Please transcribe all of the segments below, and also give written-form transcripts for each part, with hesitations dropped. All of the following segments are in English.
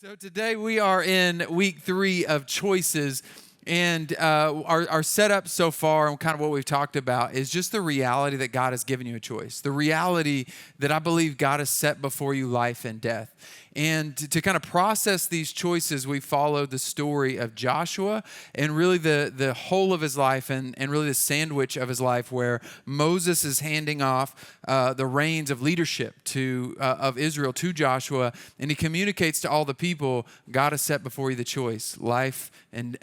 So today we are in week 3 of choices, and our setup so far and kind of what we've talked about is just the reality that God has given you a choice. The reality that I believe God has set before you life and death. And to kind of process these choices, we followed the story of Joshua and really the whole of his life and really the sandwich of his life where Moses is handing off the reins of leadership of Israel to Joshua, and he communicates to all the people, God has set before you the choice, life and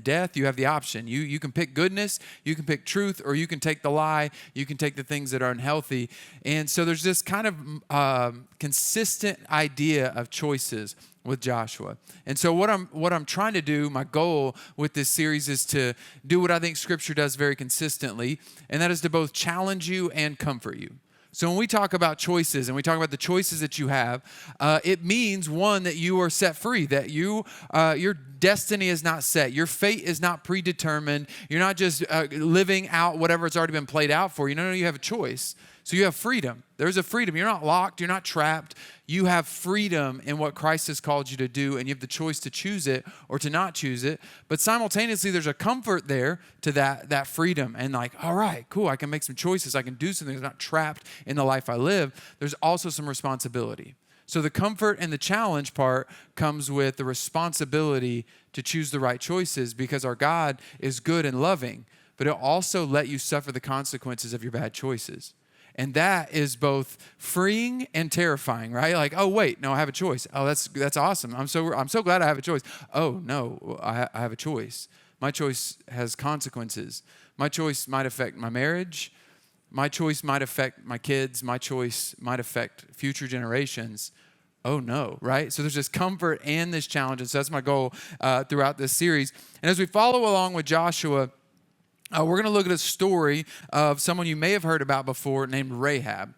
death. You have the option. You can pick goodness, you can pick truth, or you can take the lie, you can take the things that are unhealthy. And so there's this kind of consistent idea of choices with Joshua. And so what I'm trying to do, my goal with this series is to do what I think Scripture does very consistently, and that is to both challenge you and comfort you. So when we talk about choices and we talk about the choices that you have, it means, one, that you are set free, that your destiny is not set. Your fate is not predetermined. You're not just living out whatever it's already been played out for you. No, you have a choice. So you have freedom. There's a freedom. You're not locked. You're not trapped. You have freedom in what Christ has called you to do, and you have the choice to choose it or to not choose it. But simultaneously, there's a comfort there to that freedom. And like, all right, cool, I can make some choices. I can do something. I'm not trapped in the life I live. There's also some responsibility. So the comfort and the challenge part comes with the responsibility to choose the right choices, because our God is good and loving, but He'll also let you suffer the consequences of your bad choices. And that is both freeing and terrifying, right? Like, oh, wait, no, I have a choice. Oh, that's awesome. I'm so glad I have a choice. Oh, no, I have a choice. My choice has consequences. My choice might affect my marriage. My choice might affect my kids. My choice might affect future generations. Oh, no, right? So there's this comfort and this challenge. And so that's my goal throughout this series. And as we follow along with Joshua, we're going to look at a story of someone you may have heard about before named Rahab.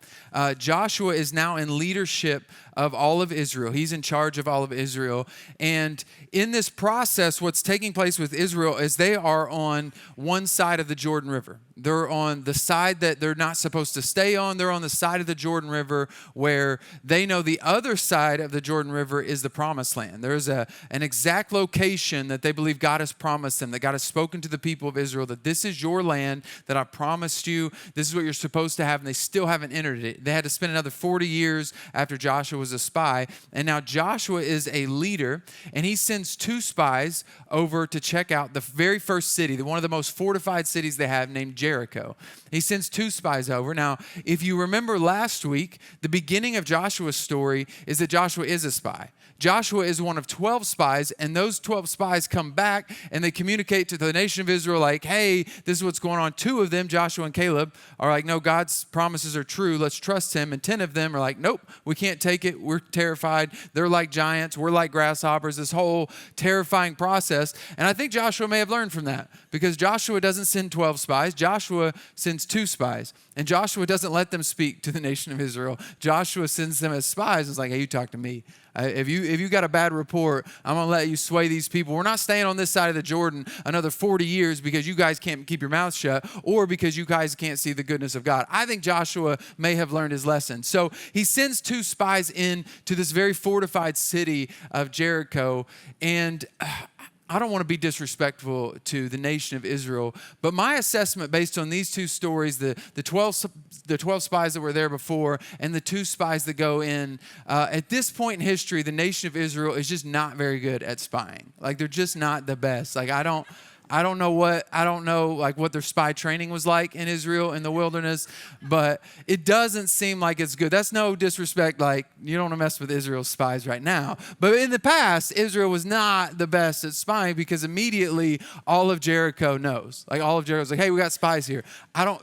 Joshua is now in leadership of all of Israel. He's in charge of all of Israel. And in this process, what's taking place with Israel is they are on one side of the Jordan River. They're on the side that they're not supposed to stay on. They're on the side of the Jordan River where they know the other side of the Jordan River is the promised land. There's an exact location that they believe God has promised them, that God has spoken to the people of Israel, that this is your land that I promised you. This is what you're supposed to have, and they still haven't entered it. They had to spend another 40 years after Joshua was a spy, and now Joshua is a leader, and he sends 2 spies over to check out the very first city, one of the most fortified cities they have, named Jericho. He sends 2 spies over. Now, if you remember last week, the beginning of Joshua's story is that Joshua is a spy. Joshua is one of 12 spies, and those 12 spies come back and they communicate to the nation of Israel like, hey, this is what's going on. 2 of them, Joshua and Caleb, are like, no, God's promises are true. Let's trust Him. And 10 of them are like, nope, we can't take it. We're terrified. They're like giants. We're like grasshoppers. This whole terrifying process. And I think Joshua may have learned from that, because Joshua doesn't send 12 spies. Joshua sends 2 spies. And Joshua doesn't let them speak to the nation of Israel. Joshua sends them as spies. It's like, hey, you talk to me. If you got a bad report, I'm going to let you sway these people. We're not staying on this side of the Jordan another 40 years because you guys can't keep your mouth shut or because you guys can't see the goodness of God. I think Joshua may have learned his lesson. So he sends 2 spies in to this very fortified city of Jericho, and I don't want to be disrespectful to the nation of Israel, but my assessment based on these 2 stories, the 12 spies that were there before and the 2 spies that go in, at this point in history, the nation of Israel is just not very good at spying. Like, they're just not the best. Like, I don't know what their spy training was like in Israel in the wilderness, but it doesn't seem like it's good. That's no disrespect. Like, you don't want to mess with Israel's spies right now. But in the past, Israel was not the best at spying, because immediately all of Jericho knows. Like, all of Jericho's like, hey, we got spies here.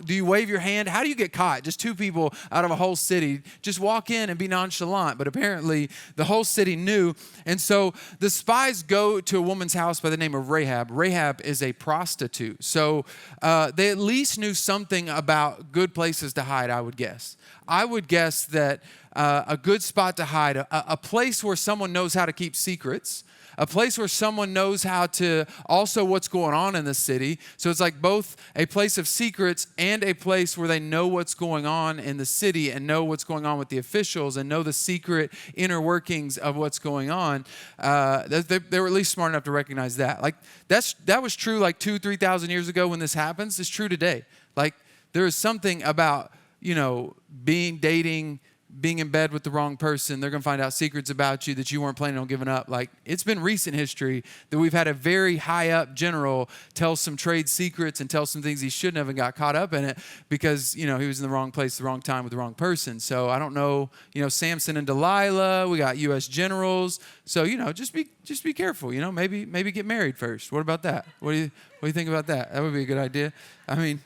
Do you wave your hand? How do you get caught? Just 2 people out of a whole city. Just walk in and be nonchalant. But apparently the whole city knew. And so the spies go to a woman's house by the name of Rahab. Rahab is a prostitute. So they at least knew something about good places to hide, I would guess. I would guess that a good spot to hide, a place where someone knows how to keep secrets, a place where someone knows how to also what's going on in the city. So it's like both a place of secrets and a place where they know what's going on in the city and know what's going on with the officials and know the secret inner workings of what's going on. They were at least smart enough to recognize that. Like that was true like 2,000-3,000 years ago when this happens. It's true today. Like there is something about, dating, being in bed with the wrong person. They're going to find out secrets about you that you weren't planning on giving up. Like it's been recent history that we've had a very high up general tell some trade secrets and tell some things he shouldn't have and got caught up in it because, he was in the wrong place, the wrong time with the wrong person. So I don't know, Samson and Delilah, we got U.S. generals. So, just be careful, maybe get married first. What about that? What do you think about that? That would be a good idea. I mean,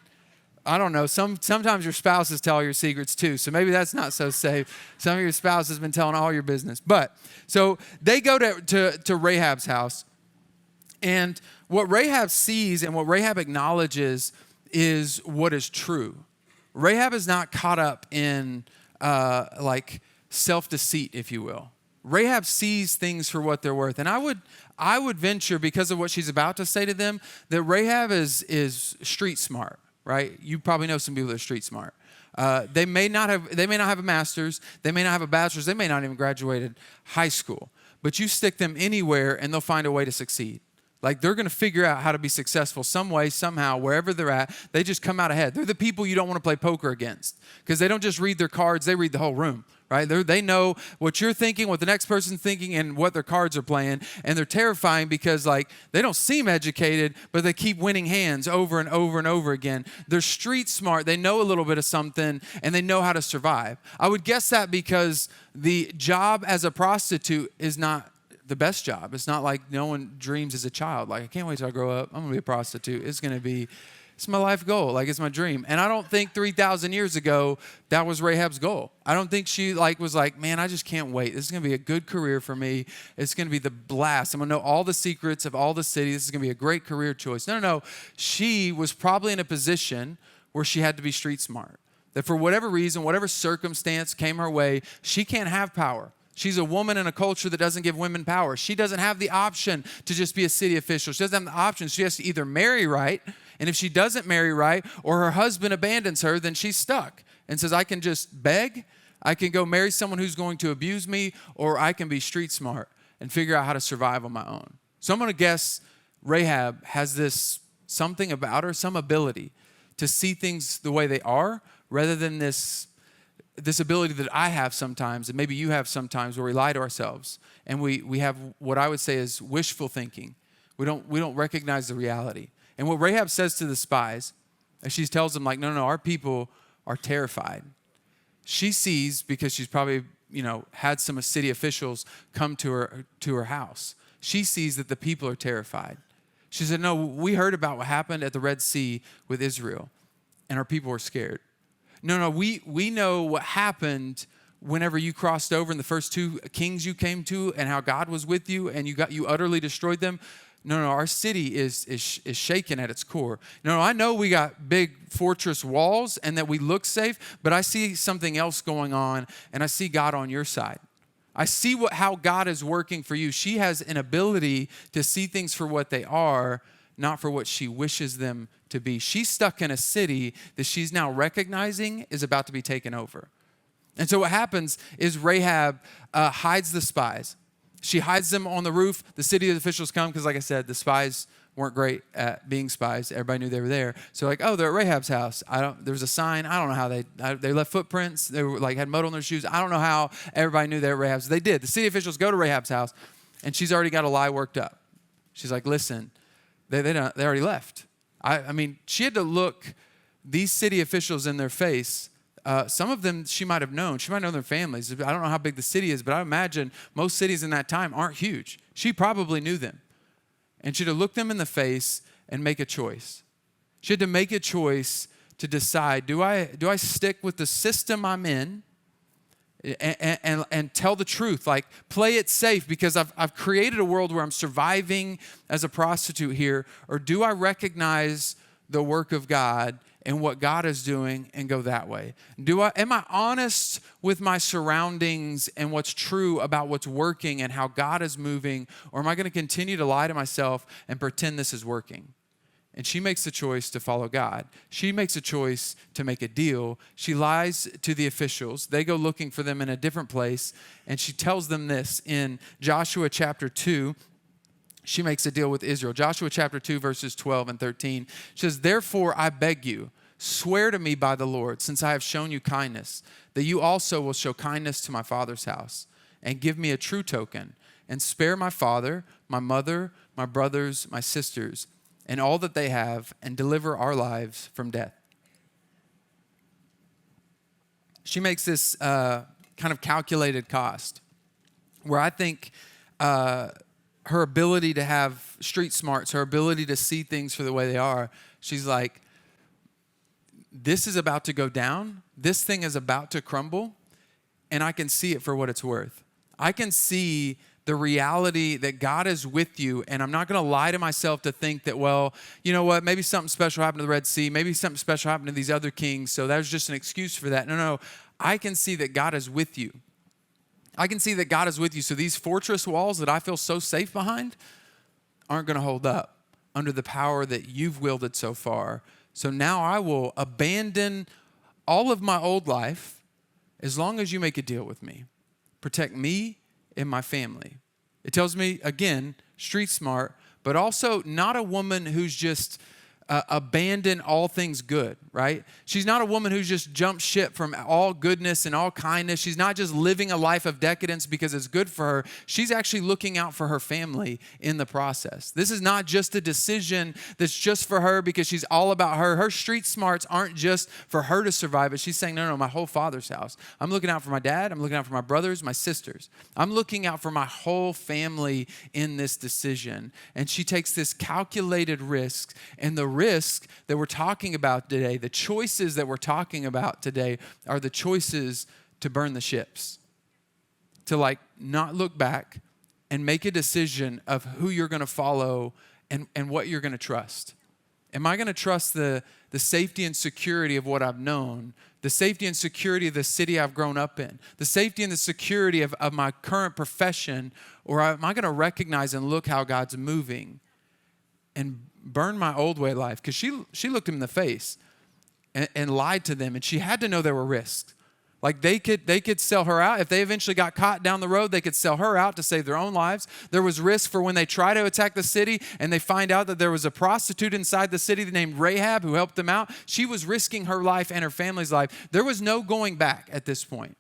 I don't know. Sometimes your spouses tell all your secrets too, so maybe that's not so safe. Some of your spouse has been telling all your business. But so they go to Rahab's house, and what Rahab sees and what Rahab acknowledges is what is true. Rahab is not caught up in like self-deceit, if you will. Rahab sees things for what they're worth, and I would venture, because of what she's about to say to them, that Rahab is street smart. Right? You probably know some people that are street smart. They may not have a master's, they may not have a bachelor's, they may not even graduated high school. But you stick them anywhere and they'll find a way to succeed. Like they're going to figure out how to be successful some way, somehow, wherever they're at. They just come out ahead. They're the people you don't want to play poker against because they don't just read their cards, they read the whole room. Right? They know what you're thinking, what the next person's thinking, and what their cards are playing. And they're terrifying because they don't seem educated, but they keep winning hands over and over and over again. They're street smart. They know a little bit of something, and they know how to survive. I would guess that because the job as a prostitute is not the best job. It's not like no one dreams as a child. Like, I can't wait till I grow up. I'm going to be a prostitute. It's my life goal. Like, it's my dream. And I don't think 3,000 years ago, that was Rahab's goal. I don't think she was like, man, I just can't wait. This is going to be a good career for me. It's going to be the blast. I'm going to know all the secrets of all the cities. This is going to be a great career choice. No. She was probably in a position where she had to be street smart. That for whatever reason, whatever circumstance came her way, she can't have power. She's a woman in a culture that doesn't give women power. She doesn't have the option to just be a city official. She doesn't have the option. She has to either marry right, and if she doesn't marry right, or her husband abandons her, then she's stuck and says, I can just beg, I can go marry someone who's going to abuse me, or I can be street smart and figure out how to survive on my own. So I'm going to guess Rahab has this something about her, some ability to see things the way they are, rather than this ability that I have sometimes, and maybe you have sometimes, where we lie to ourselves and we have what I would say is wishful thinking. We don't recognize the reality. And what Rahab says to the spies, she tells them, like, no, our people are terrified. She sees, because she's probably had some city officials come to her house. She sees that the people are terrified. She said, no, we heard about what happened at the Red Sea with Israel, and our people were scared. No, we know what happened whenever you crossed over in the first two kings you came to, and how God was with you and you utterly destroyed them. No, our city is shaken at its core. No, I know we got big fortress walls and that we look safe, but I see something else going on, and I see God on your side. I see how God is working for you. She has an ability to see things for what they are, not for what she wishes them to be. She's stuck in a city that she's now recognizing is about to be taken over. And so what happens is Rahab hides the spies. She hides them on the roof. The city officials come because, like I said, the spies weren't great at being spies. Everybody knew they were there. So they're at Rahab's house. There was a sign. I don't know how they left footprints. They were had mud on their shoes. I don't know how everybody knew they were at Rahab's. They did. The city officials go to Rahab's house, and she's already got a lie worked up. She's like, listen, they already left. I mean, she had to look these city officials in their face. Some of them she might have known. She might know their families. I don't know how big the city is, but I imagine most cities in that time aren't huge. She probably knew them. And she had to look them in the face and make a choice. She had to make a choice to decide, do I stick with the system I'm in and tell the truth, like play it safe because I've created a world where I'm surviving as a prostitute here, or do I recognize the work of God in what God is doing and go that way? Am I honest with my surroundings and what's true about what's working and how God is moving? Or am I going to continue to lie to myself and pretend this is working? And she makes the choice to follow God. She makes a choice to make a deal. She lies to the officials. They go looking for them in a different place. And she tells them this in Joshua chapter 2. She makes a deal with Israel. Joshua chapter 2, verses 12 and 13. She says, "Therefore I beg you, swear to me by the Lord, since I have shown you kindness, that you also will show kindness to my father's house, and give me a true token, and spare my father, my mother, my brothers, my sisters, and all that they have, and deliver our lives from death." She makes this kind of calculated cost, where I think her ability to have street smarts, her ability to see things for the way they are, she's like, this is about to go down. This thing is about to crumble, and I can see it for what it's worth. I can see the reality that God is with you, and I'm not going to lie to myself to think that, well, you know what, maybe something special happened to the Red Sea, maybe something special happened to these other kings, so that was just an excuse for that. No, I can see that God is with you. I can see that God is with you. So these fortress walls that I feel so safe behind aren't going to hold up under the power that you've wielded so far. So now I will abandon all of my old life as long as you make a deal with me. Protect me and my family. It tells me, again, street smart, but also not a woman who's just abandon all things good, right? She's not a woman who's just jumped ship from all goodness and all kindness. She's not just living a life of decadence because it's good for her. She's actually looking out for her family in the process. This is not just a decision that's just for her because she's all about her. Her street smarts aren't just for her to survive, but she's saying, no, my whole father's house. I'm looking out for my dad. I'm looking out for my brothers, my sisters. I'm looking out for my whole family in this decision. And she takes this calculated risk, and the risk that we're talking about today, the choices that we're talking about today are the choices to burn the ships, to not look back and make a decision of who you're going to follow and what you're going to trust. Am I going to trust the safety and security of what I've known, the safety and security of the city I've grown up in, the safety and the security of my current profession, or am I going to recognize and look how God's moving and burn my old way of life? Because she looked him in the face and lied to them, and she had to know there were risks. Like they could sell her out. If they eventually got caught down the road, they could sell her out to save their own lives. There was risk for when they try to attack the city and they find out that there was a prostitute inside the city named Rahab who helped them out. She was risking her life and her family's life. There was no going back at this point.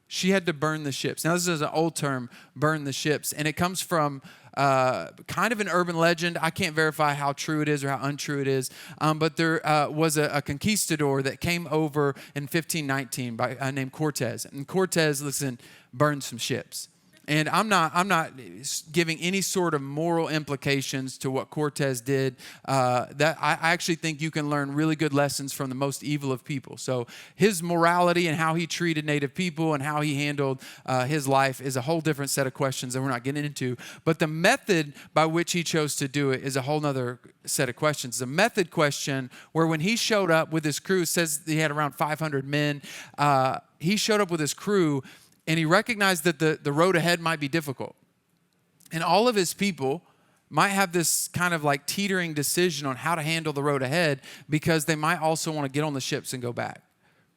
She had to burn the ships. Now, this is an old term, burn the ships, and it comes from kind of an urban legend. I can't verify how true it is or how untrue it is, but there was a conquistador that came over in 1519 named Cortez. And Cortez, burned some ships. And I'm not giving any sort of moral implications to what Cortez did. That I actually think you can learn really good lessons from the most evil of people. So his morality and how he treated native people and how he handled his life is a whole different set of questions that we're not getting into. But the method by which he chose to do it is a whole nother set of questions. The method question where when he showed up with his crew, it says he had around 500 men. He showed up with his crew, and he recognized that the road ahead might be difficult. And all of his people might have this kind of teetering decision on how to handle the road ahead because they might also want to get on the ships and go back,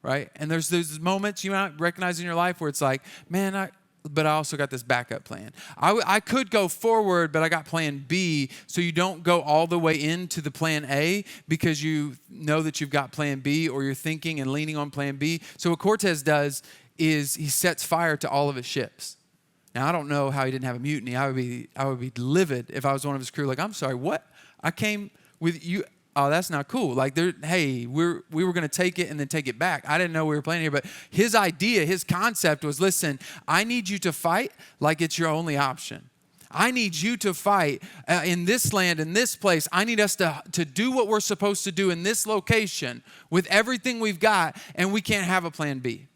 right? And there's those moments you might recognize in your life where it's like, man, but I also got this backup plan. I could go forward, but I got plan B, so you don't go all the way into the plan A because you know that you've got plan B, or you're thinking and leaning on plan B. So what Cortez does is he sets fire to all of his ships. Now, I don't know how he didn't have a mutiny. I would be livid if I was one of his crew. I'm sorry, what? I came with you. Oh, that's not cool. We were going to take it and then take it back. I didn't know we were playing here, but his idea, his concept was, listen, I need you to fight like it's your only option. I need you to fight in this land, in this place. I need us to do what we're supposed to do in this location with everything we've got, and we can't have a plan B.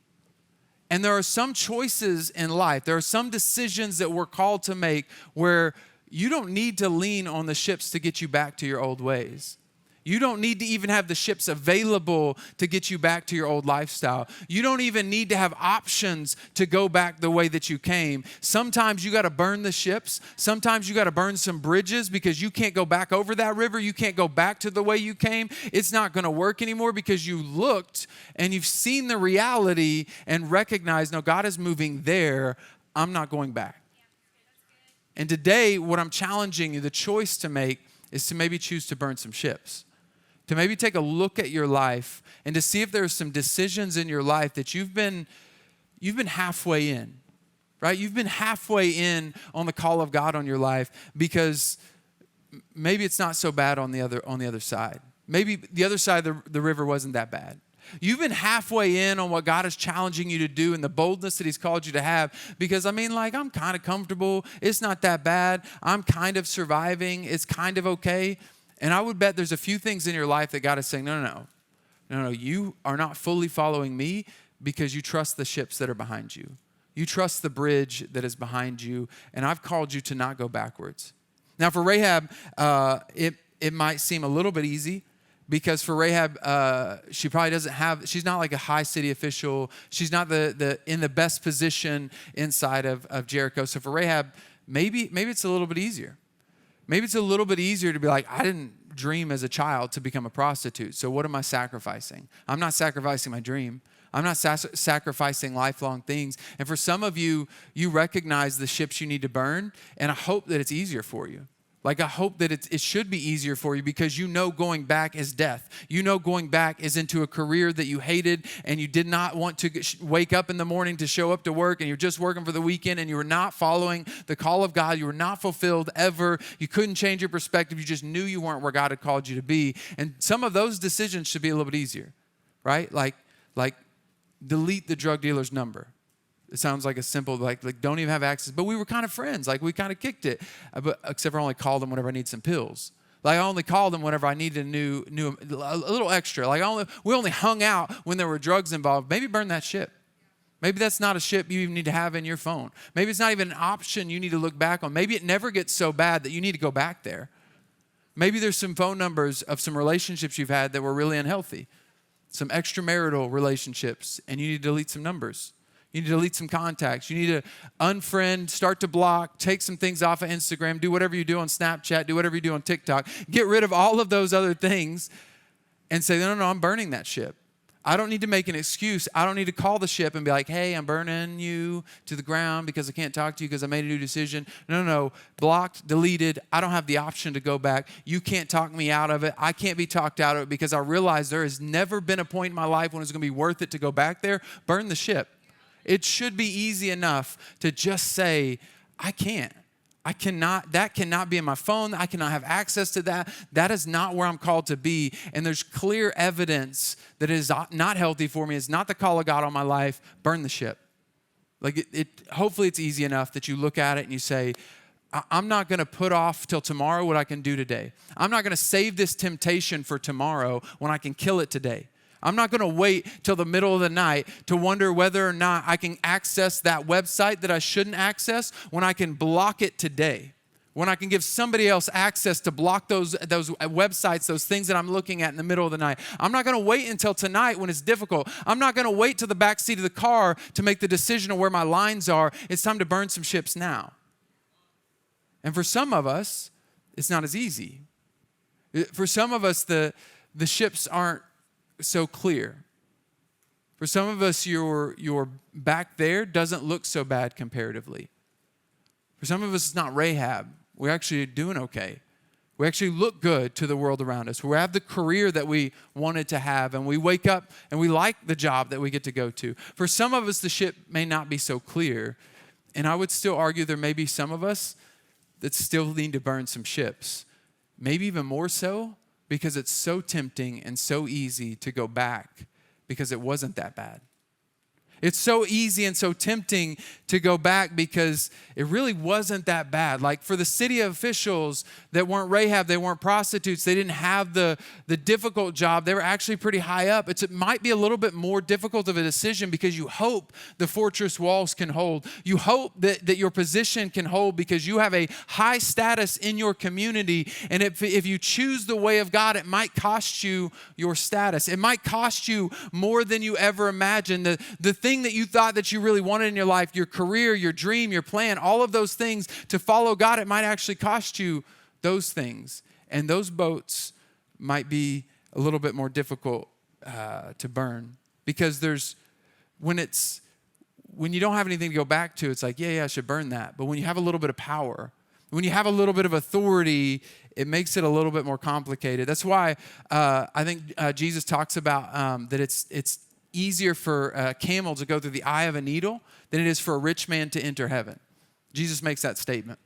And there are some choices in life, there are some decisions that we're called to make where you don't need to lean on the ships to get you back to your old ways. You don't need to even have the ships available to get you back to your old lifestyle. You don't even need to have options to go back the way that you came. Sometimes you got to burn the ships. Sometimes you got to burn some bridges because you can't go back over that river. You can't go back to the way you came. It's not going to work anymore because you looked and you've seen the reality and recognized, no, God is moving there. I'm not going back. And today, what I'm challenging you, the choice to make is to maybe choose to burn some ships. To maybe take a look at your life and to see if there's some decisions in your life that you've been halfway in, right? You've been halfway in on the call of God on your life because maybe it's not so bad on the other side. Maybe the other side of the river wasn't that bad. You've been halfway in on what God is challenging you to do and the boldness that he's called you to have because, I'm kind of comfortable. It's not that bad. I'm kind of surviving. It's kind of okay. And I would bet there's a few things in your life that God is saying, no, you are not fully following me because you trust the ships that are behind you. You trust the bridge that is behind you, and I've called you to not go backwards. Now, for Rahab, it might seem a little bit easy because for Rahab, she's not like a high city official. She's not in the best position inside of Jericho. So for Rahab, maybe it's a little bit easier. Maybe it's a little bit easier to be like, I didn't dream as a child to become a prostitute. So what am I sacrificing? I'm not sacrificing my dream. I'm not sacrificing lifelong things. And for some of you, you recognize the ships you need to burn, and I hope that it's easier for you. Like I hope that it should be easier for you because you know going back is death. You know going back is into a career that you hated and you did not want to wake up in the morning to show up to work and you're just working for the weekend and you were not following the call of God. You were not fulfilled ever. You couldn't change your perspective. You just knew you weren't where God had called you to be. And some of those decisions should be a little bit easier, right? Like delete the drug dealer's number. It sounds like a simple, like don't even have access. But we were kind of friends. Like we kind of kicked it. But except for I only called them whenever I need some pills. Like I only called them whenever I needed a little extra. Like we only hung out when there were drugs involved. Maybe burn that ship. Maybe that's not a ship you even need to have in your phone. Maybe it's not even an option you need to look back on. Maybe it never gets so bad that you need to go back there. Maybe there's some phone numbers of some relationships you've had that were really unhealthy. Some extramarital relationships, and you need to delete some numbers. You need to delete some contacts. You need to unfriend, start to block, take some things off of Instagram, do whatever you do on Snapchat, do whatever you do on TikTok. Get rid of all of those other things and say, no, I'm burning that ship. I don't need to make an excuse. I don't need to call the ship and be like, hey, I'm burning you to the ground because I can't talk to you because I made a new decision. No. Blocked, deleted. I don't have the option to go back. You can't talk me out of it. I can't be talked out of it because I realize there has never been a point in my life when it's going to be worth it to go back there. Burn the ship. It should be easy enough to just say, I can't. That cannot be in my phone. I cannot have access to that. That is not where I'm called to be. And there's clear evidence that it is not healthy for me. It's not the call of God on my life. Burn the ship. Like hopefully it's easy enough that you look at it and you say, I'm not going to put off till tomorrow what I can do today. I'm not going to save this temptation for tomorrow when I can kill it today. I'm not going to wait till the middle of the night to wonder whether or not I can access that website that I shouldn't access when I can block it today. When I can give somebody else access to block those websites, those things that I'm looking at in the middle of the night. I'm not going to wait until tonight when it's difficult. I'm not going to wait till the back seat of the car to make the decision of where my lines are. It's time to burn some ships now. And for some of us, it's not as easy. For some of us, the ships aren't so clear. For some of us, your back there doesn't look so bad comparatively. For some of us, it's not Rahab. We're actually doing okay. We actually look good to the world around us. We have the career that we wanted to have, and we wake up and we like the job that we get to go to. For some of us, the ship may not be so clear, and I would still argue there may be some of us that still need to burn some ships. Maybe even more so because it's so tempting and so easy to go back because it wasn't that bad. It's so easy and so tempting to go back because it really wasn't that bad. Like for the city officials that weren't Rahab, they weren't prostitutes, they didn't have the difficult job, they were actually pretty high up. It might be a little bit more difficult of a decision because you hope the fortress walls can hold. You hope that your position can hold because you have a high status in your community. And if you choose the way of God, it might cost you your status. It might cost you more than you ever imagined. The thing that you thought that you really wanted in your life, your career, your dream, your plan, all of those things to follow God, it might actually cost you those things. And those boats might be a little bit more difficult to burn because when you don't have anything to go back to, it's like, yeah, I should burn that. But when you have a little bit of power, when you have a little bit of authority, it makes it a little bit more complicated. That's why I think Jesus talks about that it's easier for a camel to go through the eye of a needle than it is for a rich man to enter heaven. Jesus makes that statement.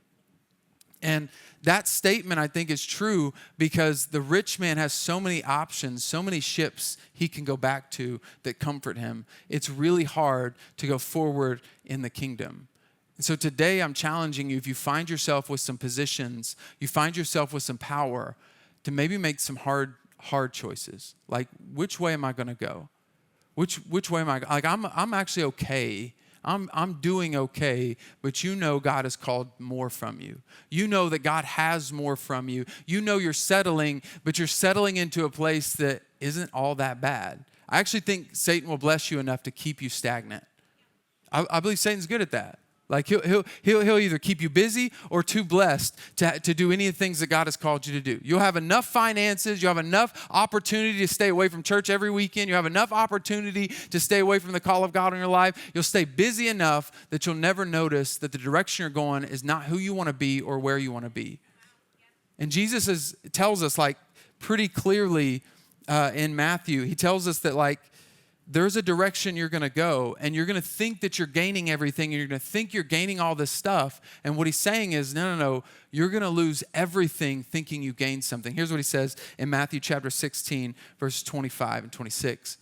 And that statement, I think, is true because the rich man has so many options, so many ships he can go back to that comfort him. It's really hard to go forward in the kingdom. And so today I'm challenging you, if you find yourself with some positions, you find yourself with some power, to maybe make some hard choices. Like, which way am I going to go? Which way am I? Like, I'm actually okay. I'm doing okay, but you know God has called more from you. You know that God has more from you. You know you're settling, but you're settling into a place that isn't all that bad. I actually think Satan will bless you enough to keep you stagnant. I believe Satan's good at that. Like he'll either keep you busy or too blessed to do any of the things that God has called you to do. You'll have enough finances, you'll have enough opportunity to stay away from church every weekend, you have enough opportunity to stay away from the call of God in your life. You'll stay busy enough that you'll never notice that the direction you're going is not who you want to be or where you want to be. And Jesus tells us like pretty clearly in Matthew, he tells us that like there's a direction you're going to go, and you're going to think that you're gaining everything, and you're going to think you're gaining all this stuff. And what he's saying is, no, you're going to lose everything thinking you gained something. Here's what he says in Matthew chapter 16, verses 25 and 26.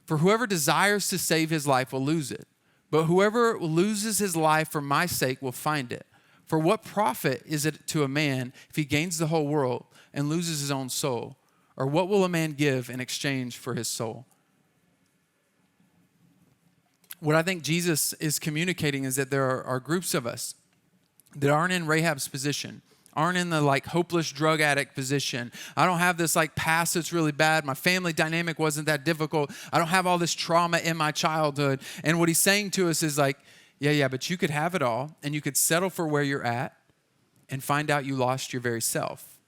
For whoever desires to save his life will lose it, but whoever loses his life for my sake will find it. For what profit is it to a man if he gains the whole world and loses his own soul? Or what will a man give in exchange for his soul? What I think Jesus is communicating is that there are groups of us that aren't in Rahab's position, aren't in the like hopeless drug addict position. I don't have this like past that's really bad. My family dynamic wasn't that difficult. I don't have all this trauma in my childhood. And what he's saying to us is like, yeah, but you could have it all and you could settle for where you're at and find out you lost your very self.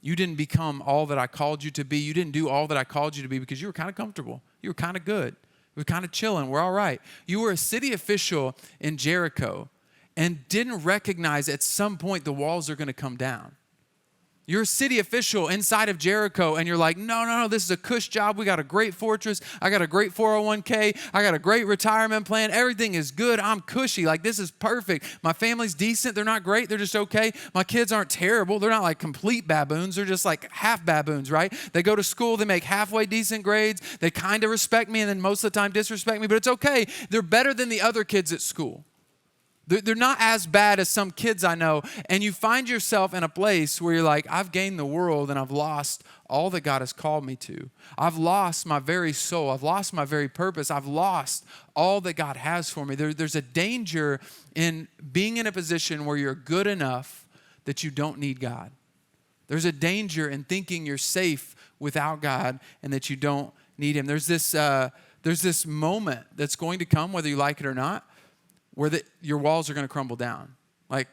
You didn't become all that I called you to be. You didn't do all that I called you to be because you were kind of comfortable. You were kind of good. We're kind of chilling. We're all right. You were a city official in Jericho and didn't recognize at some point the walls are going to come down. You're a city official inside of Jericho and you're like, no, this is a cush job. We got a great fortress. I got a great 401k. I got a great retirement plan. Everything is good. I'm cushy. Like, this is perfect. My family's decent. They're not great. They're just okay. My kids aren't terrible. They're not like complete baboons. They're just like half baboons, right? They go to school. They make halfway decent grades. They kind of respect me and then most of the time disrespect me, but it's okay. They're better than the other kids at school. They're not as bad as some kids I know. And you find yourself in a place where you're like, I've gained the world and I've lost all that God has called me to. I've lost my very soul. I've lost my very purpose. I've lost all that God has for me. There's a danger in being in a position where you're good enough that you don't need God. There's a danger in thinking you're safe without God and that you don't need him. There's this moment that's going to come, whether you like it or not, where your walls are going to crumble down. Like,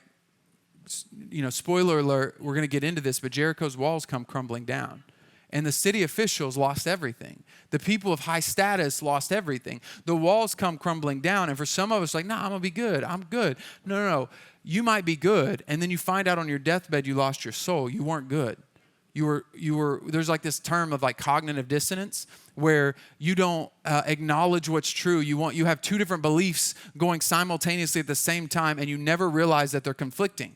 spoiler alert, we're going to get into this, but Jericho's walls come crumbling down. And the city officials lost everything. The people of high status lost everything. The walls come crumbling down. And for some of us, like, I'm going to be good. I'm good. No. You might be good. And then you find out on your deathbed you lost your soul. You weren't good. You were. There's like this term of like cognitive dissonance where you don't acknowledge what's true. You have two different beliefs going simultaneously at the same time, and you never realize that they're conflicting.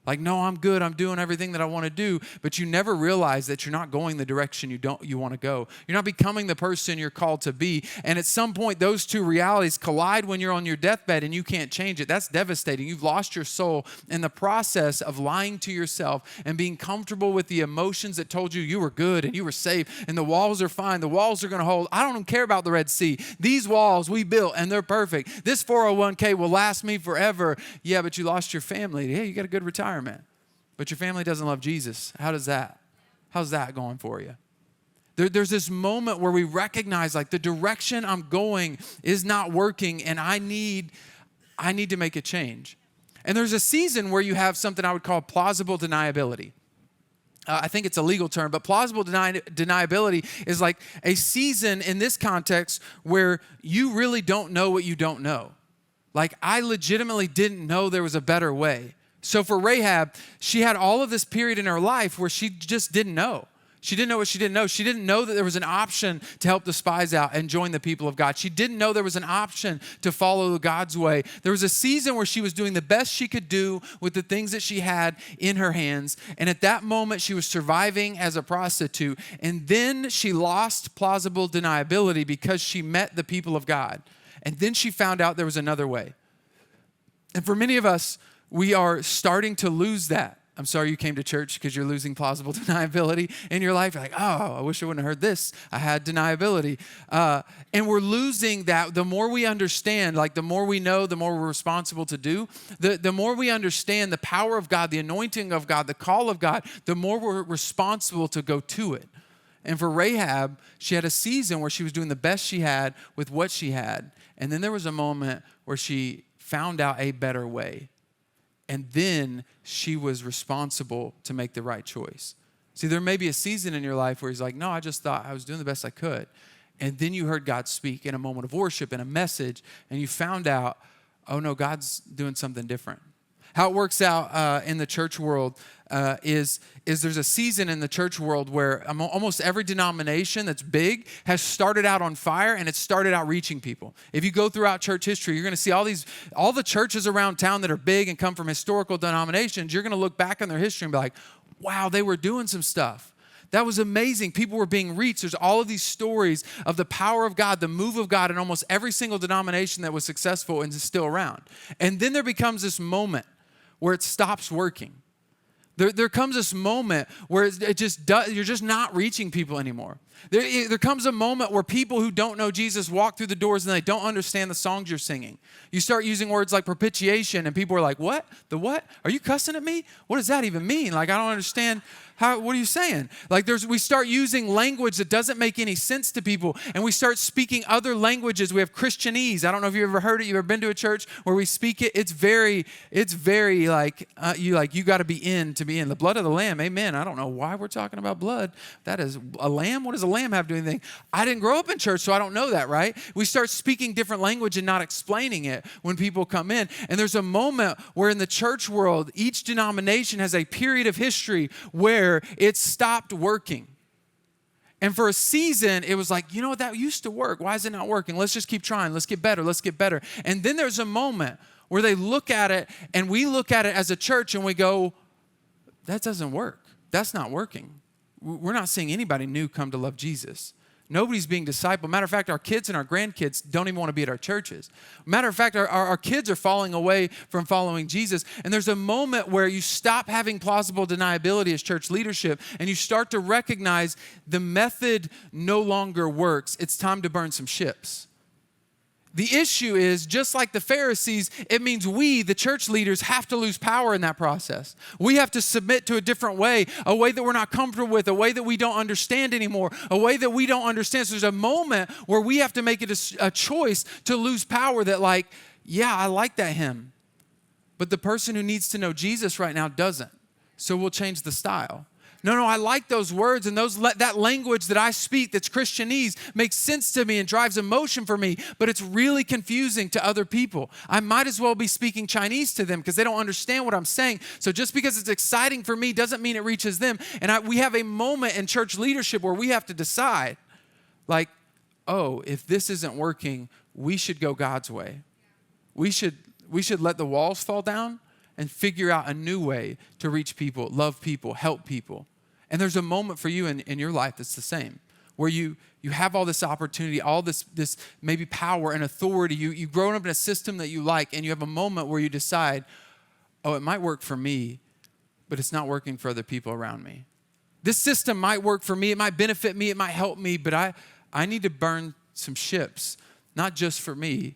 Like, no, I'm good. I'm doing everything that I want to do. But you never realize that you're not going the direction you want to go. You're not becoming the person you're called to be. And at some point, those two realities collide when you're on your deathbed and you can't change it. That's devastating. You've lost your soul in the process of lying to yourself and being comfortable with the emotions that told you were good and you were safe and the walls are fine. The walls are going to hold. I don't even care about the Red Sea. These walls we built and they're perfect. This 401k will last me forever. Yeah, but you lost your family. Yeah, you got a good retirement. But your family doesn't love Jesus. How's that going for you? There's this moment where we recognize like the direction I'm going is not working and I need to make a change. And there's a season where you have something I would call plausible deniability. I think it's a legal term, but plausible deniability is like a season in this context where you really don't know what you don't know. Like I legitimately didn't know there was a better way. So for Rahab, she had all of this period in her life where she just didn't know. She didn't know what she didn't know. She didn't know that there was an option to help the spies out and join the people of God. She didn't know there was an option to follow God's way. There was a season where she was doing the best she could do with the things that she had in her hands. And at that moment, she was surviving as a prostitute. And then she lost plausible deniability because she met the people of God. And then she found out there was another way. And for many of us, we are starting to lose that. I'm sorry you came to church because you're losing plausible deniability in your life. You're like, oh, I wish I wouldn't have heard this. I had deniability. And we're losing that. The more we understand, like the more we know, the more we're responsible to do, the more we understand the power of God, the anointing of God, the call of God, the more we're responsible to go to it. And for Rahab, she had a season where she was doing the best she had with what she had. And then there was a moment where she found out a better way. And then she was responsible to make the right choice. See, there may be a season in your life where he's like, no, I just thought I was doing the best I could. And then you heard God speak in a moment of worship and a message, and you found out, oh no, God's doing something different. How it works out in the church world is there's a season in the church world where almost every denomination that's big has started out on fire and it's started out reaching people. If you go throughout church history, you're going to see all the churches around town that are big and come from historical denominations. You're going to look back on their history and be like, wow, they were doing some stuff. That was amazing. People were being reached. There's all of these stories of the power of God, the move of God in almost every single denomination that was successful and is still around. And then there becomes this moment where it stops working. There comes this moment where you're just not reaching people anymore. There comes a moment where people who don't know Jesus walk through the doors and they don't understand the songs you're singing. You start using words like propitiation and people are like, what? The what? Are you cussing at me? What does that even mean? Like, I don't understand. What are you saying? Like we start using language that doesn't make any sense to people, and we start speaking other languages. We have Christianese. I don't know if you've ever heard it. You've ever been to a church where we speak it? It's very like you got to be in to be in. The blood of the lamb, amen. I don't know why we're talking about blood. That is a lamb. What does a lamb have to do anything? I didn't grow up in church, so I don't know that, right? We start speaking different language and not explaining it when people come in. And there's a moment where in the church world, each denomination has a period of history where it stopped working. And for a season, it was like, you know what, that used to work. Why is it not working? Let's just keep trying. Let's get better. Let's get better. And then there's a moment where they look at it and we look at it as a church and we go, that doesn't work. That's not working. We're not seeing anybody new come to love Jesus. Nobody's being discipled. Matter of fact, our kids and our grandkids don't even want to be at our churches. Matter of fact, our kids are falling away from following Jesus. And there's a moment where you stop having plausible deniability as church leadership and you start to recognize the method no longer works. It's time to burn some ships. The issue is, just like the Pharisees, it means we, the church leaders, have to lose power in that process. We have to submit to a different way, a way that we're not comfortable with, a way that we don't understand anymore, a way that we don't understand. So there's a moment where we have to make it a choice to lose power that like, yeah, I like that hymn, but the person who needs to know Jesus right now doesn't. So we'll change the style. No, I like those words and that language that I speak that's Christianese makes sense to me and drives emotion for me, but it's really confusing to other people. I might as well be speaking Chinese to them because they don't understand what I'm saying. So just because it's exciting for me doesn't mean it reaches them. And we have a moment in church leadership where we have to decide, like, oh, if this isn't working, we should go God's way. We should let the walls fall down and figure out a new way to reach people, love people, help people. And there's a moment for you in your life that's the same, where you have all this opportunity, all this maybe power and authority. You've grown up in a system that you like, and you have a moment where you decide, oh, it might work for me, but it's not working for other people around me. This system might work for me, it might benefit me, it might help me, but I need to burn some ships, not just for me,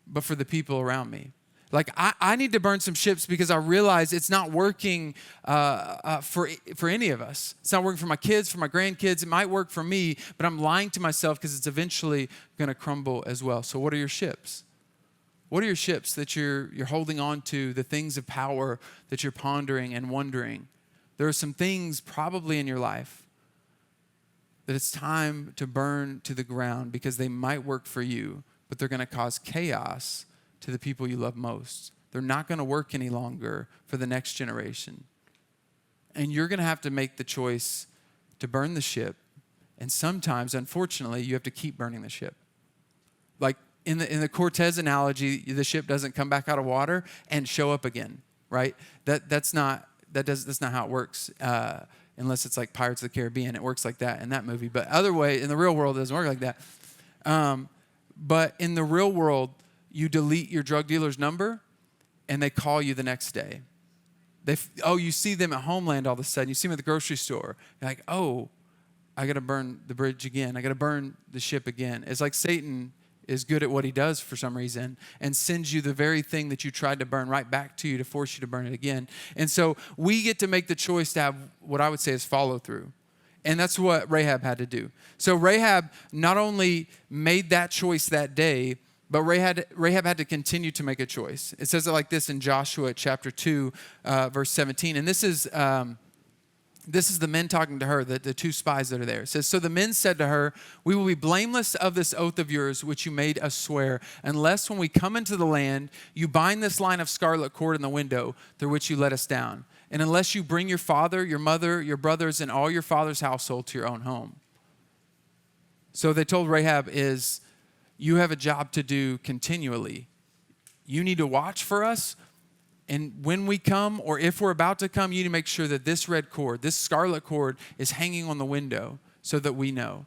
but for the people around me. Like, I need to burn some ships because I realize it's not working for any of us. It's not working for my kids, for my grandkids. It might work for me, but I'm lying to myself because it's eventually going to crumble as well. So what are your ships? What are your ships that you're holding on to, the things of power that you're pondering and wondering? There are some things probably in your life that it's time to burn to the ground because they might work for you, but they're going to cause chaos to the people you love most. They're not going to work any longer for the next generation. And you're going to have to make the choice to burn the ship. And sometimes, unfortunately, you have to keep burning the ship. Like in the Cortez analogy, the ship doesn't come back out of water and show up again, right? That's not how it works. Unless it's like Pirates of the Caribbean, it works like that in that movie. But other way, in the real world, it doesn't work like that. But in the real world, you delete your drug dealer's number, and they call you the next day. You see them at Homeland all of a sudden. You see them at the grocery store. You're like, oh, I got to burn the bridge again. I got to burn the ship again. It's like Satan is good at what he does for some reason and sends you the very thing that you tried to burn right back to you to force you to burn it again. And so we get to make the choice to have what I would say is follow through. And that's what Rahab had to do. So Rahab not only made that choice that day, but Rahab had to continue to make a choice. It says it like this in Joshua chapter 2, verse 17. And this is the men talking to her, the two spies that are there. It says, so the men said to her, we will be blameless of this oath of yours, which you made us swear, unless when we come into the land, you bind this line of scarlet cord in the window through which you let us down. And unless you bring your father, your mother, your brothers, and all your father's household to your own home. So they told Rahab is, you have a job to do continually. You need to watch for us. And when we come, or if we're about to come, you need to make sure that this red cord, this scarlet cord, is hanging on the window so that we know.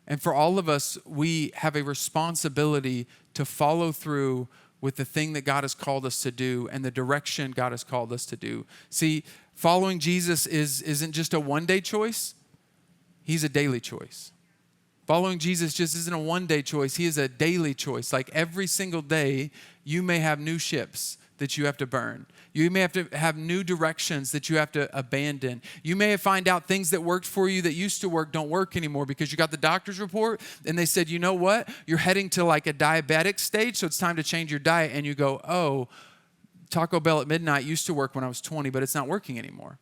And for all of us, we have a responsibility to follow through with the thing that God has called us to do and the direction God has called us to do. See, following Jesus isn't just a one-day choice. He's a daily choice. Following Jesus just isn't a one-day choice. He is a daily choice. Like every single day, you may have new ships that you have to burn. You may have to have new directions that you have to abandon. You may find out things that worked for you that used to work don't work anymore because you got the doctor's report and they said, you know what? You're heading to like a diabetic stage, so it's time to change your diet. And you go, oh, Taco Bell at midnight used to work when I was 20, but it's not working anymore.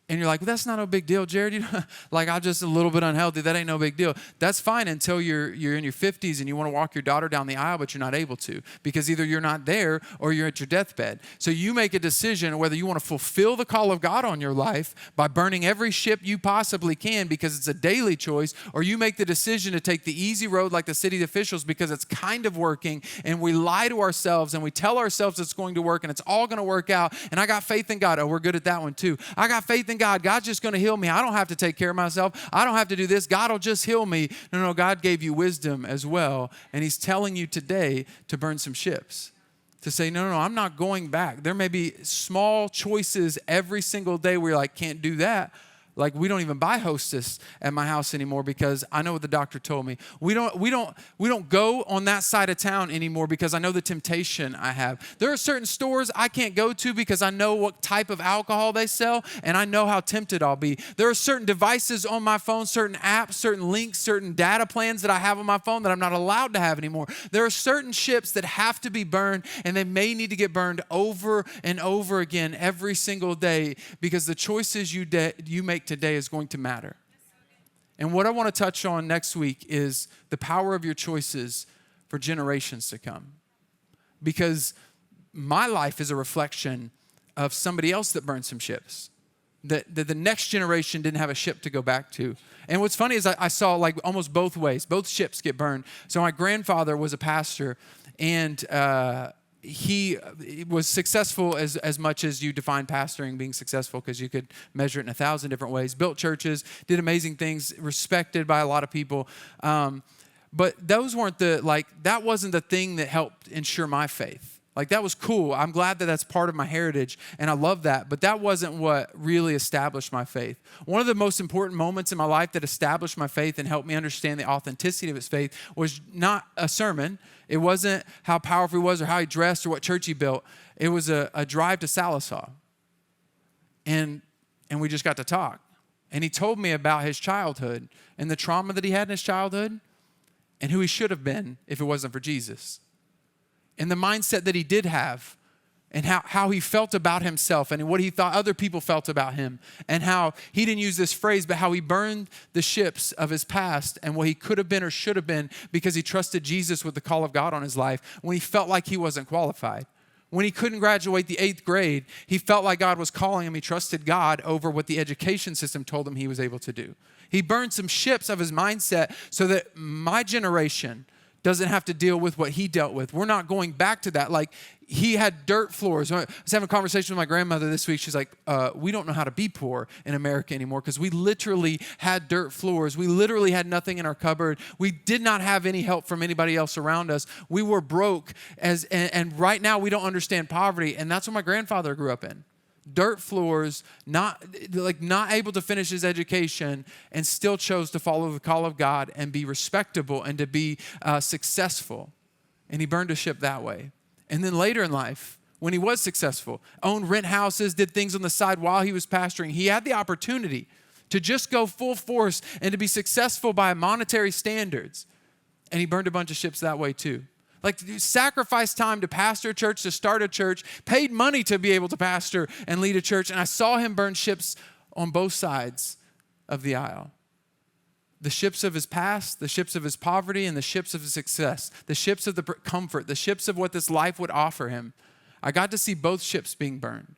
And you're like, well, that's not no big deal, Jared. Like, I'm just a little bit unhealthy. That ain't no big deal. That's fine until you're in your 50s and you want to walk your daughter down the aisle, but you're not able to because either you're not there or you're at your deathbed. So you make a decision whether you want to fulfill the call of God on your life by burning every ship you possibly can because it's a daily choice, or you make the decision to take the easy road like the city officials because it's kind of working, and we lie to ourselves and we tell ourselves it's going to work and it's all going to work out, and I got faith in God. Oh, we're good at that one too. I got faith in God. God's just going to heal me. I don't have to take care of myself. I don't have to do this. God will just heal me. No, God gave you wisdom as well. And he's telling you today to burn some ships. To say, no, I'm not going back. There may be small choices every single day where you're like, can't do that. Like, we don't even buy Hostess at my house anymore because I know what the doctor told me. We don't go on that side of town anymore because I know the temptation I have. There are certain stores I can't go to because I know what type of alcohol they sell and I know how tempted I'll be. There are certain devices on my phone, certain apps, certain links, certain data plans that I have on my phone that I'm not allowed to have anymore. There are certain ships that have to be burned, and they may need to get burned over and over again every single day because the choices you make today is going to matter. And what I want to touch on next week is the power of your choices for generations to come. Because my life is a reflection of somebody else that burned some ships. That the next generation didn't have a ship to go back to. And what's funny is I saw like almost both ways. Both ships get burned. So my grandfather was a pastor, and he was successful as much as you define pastoring being successful, because you could measure it in 1,000 different ways. Built churches, did amazing things, respected by a lot of people. But those weren't that wasn't the thing that helped ensure my faith. Like, that was cool. I'm glad that that's part of my heritage, and I love that. But that wasn't what really established my faith. One of the most important moments in my life that established my faith and helped me understand the authenticity of his faith was not a sermon. It wasn't how powerful he was or how he dressed or what church he built. It was a drive to Sallisaw. And we just got to talk. And he told me about his childhood and the trauma that he had in his childhood and who he should have been if it wasn't for Jesus. And the mindset that he did have, and how he felt about himself and what he thought other people felt about him, and how he didn't use this phrase, but how he burned the ships of his past and what he could have been or should have been because he trusted Jesus with the call of God on his life when he felt like he wasn't qualified. When he couldn't graduate the 8th grade, he felt like God was calling him. He trusted God over what the education system told him he was able to do. He burned some ships of his mindset so that my generation doesn't have to deal with what he dealt with. We're not going back to that. Like, he had dirt floors. I was having a conversation with my grandmother this week. She's like, we don't know how to be poor in America anymore because we literally had dirt floors. We literally had nothing in our cupboard. We did not have any help from anybody else around us. We were broke, and right now we don't understand poverty, and that's what my grandfather grew up in. Dirt floors, not able to finish his education, and still chose to follow the call of God and be respectable and to be successful. And he burned a ship that way. And then later in life, when he was successful, owned rent houses, did things on the side while he was pastoring, he had the opportunity to just go full force and to be successful by monetary standards. And he burned a bunch of ships that way too. Like, sacrificed time to pastor a church, to start a church, paid money to be able to pastor and lead a church. And I saw him burn ships on both sides of the aisle. The ships of his past, the ships of his poverty, and the ships of his success. The ships of the comfort, the ships of what this life would offer him. I got to see both ships being burned.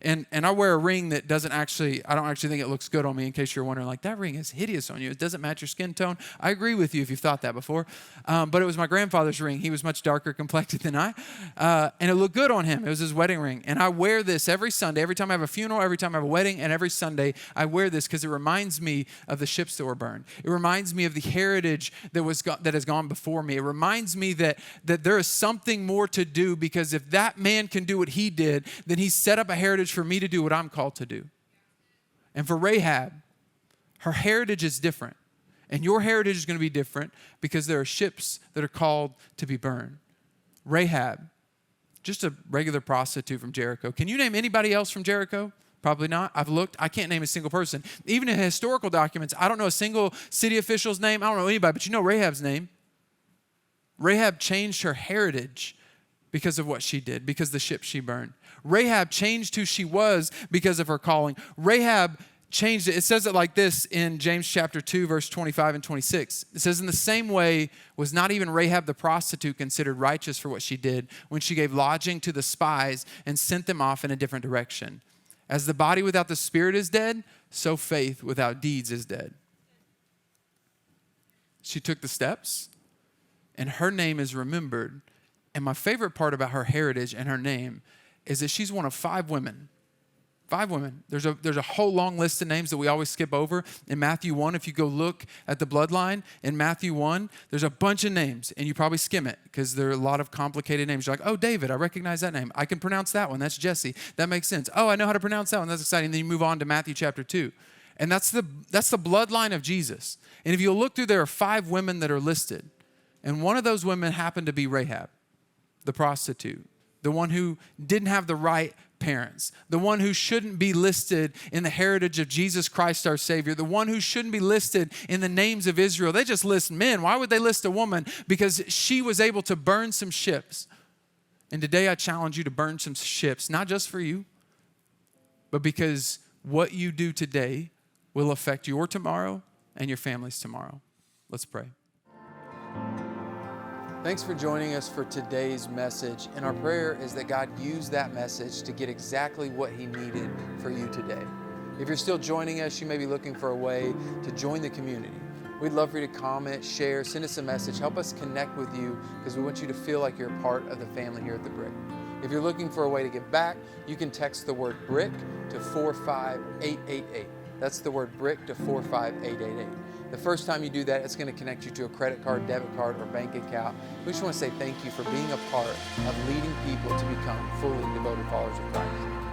And I wear a ring that I don't actually think it looks good on me, in case you're wondering, like, that ring is hideous on you. It doesn't match your skin tone. I agree with you if you've thought that before. But it was my grandfather's ring. He was much darker complected than I. And it looked good on him. It was his wedding ring. And I wear this every Sunday, every time I have a funeral, every time I have a wedding, and every Sunday I wear this because it reminds me of the ships that were burned. It reminds me of the heritage that has gone before me. It reminds me that there is something more to do, because if that man can do what he did, then he set up a heritage for me to do what I'm called to do. And for Rahab, her heritage is different. And your heritage is going to be different because there are ships that are called to be burned. Rahab, just a regular prostitute from Jericho. Can you name anybody else from Jericho? Probably not. I've looked. I can't name a single person. Even in historical documents, I don't know a single city official's name. I don't know anybody, but you know Rahab's name. Rahab changed her heritage because of what she did, because of the ship she burned. Rahab changed who she was because of her calling. Rahab changed it. It says it like this in James chapter 2, verse 25 and 26. It says, in the same way was not even Rahab the prostitute considered righteous for what she did when she gave lodging to the spies and sent them off in a different direction. As the body without the spirit is dead, so faith without deeds is dead. She took the steps, and her name is remembered. And my favorite part about her heritage and her name is that she's one of 5 women. 5 women. There's a whole long list of names that we always skip over. In Matthew 1, if you go look at the bloodline, in Matthew 1, there's a bunch of names, and you probably skim it because there are a lot of complicated names. You're like, oh, David, I recognize that name. I can pronounce that one. That's Jesse. That makes sense. Oh, I know how to pronounce that one. That's exciting. And then you move on to Matthew chapter 2. And that's the bloodline of Jesus. And if you look through, there are 5 women that are listed. And one of those women happened to be Rahab, the prostitute, the one who didn't have the right parents, the one who shouldn't be listed in the heritage of Jesus Christ our Savior, the one who shouldn't be listed in the names of Israel. They just list men. Why would they list a woman? Because she was able to burn some ships. And today I challenge you to burn some ships, not just for you, but because what you do today will affect your tomorrow and your family's tomorrow. Let's pray. Thanks for joining us for today's message. And our prayer is that God used that message to get exactly what He needed for you today. If you're still joining us, you may be looking for a way to join the community. We'd love for you to comment, share, send us a message. Help us connect with you because we want you to feel like you're a part of the family here at The Brick. If you're looking for a way to give back, you can text the word BRICK to 45888. That's the word BRICK to 45888. The first time you do that, it's going to connect you to a credit card, debit card, or bank account. We just want to say thank you for being a part of leading people to become fully devoted followers of Christ.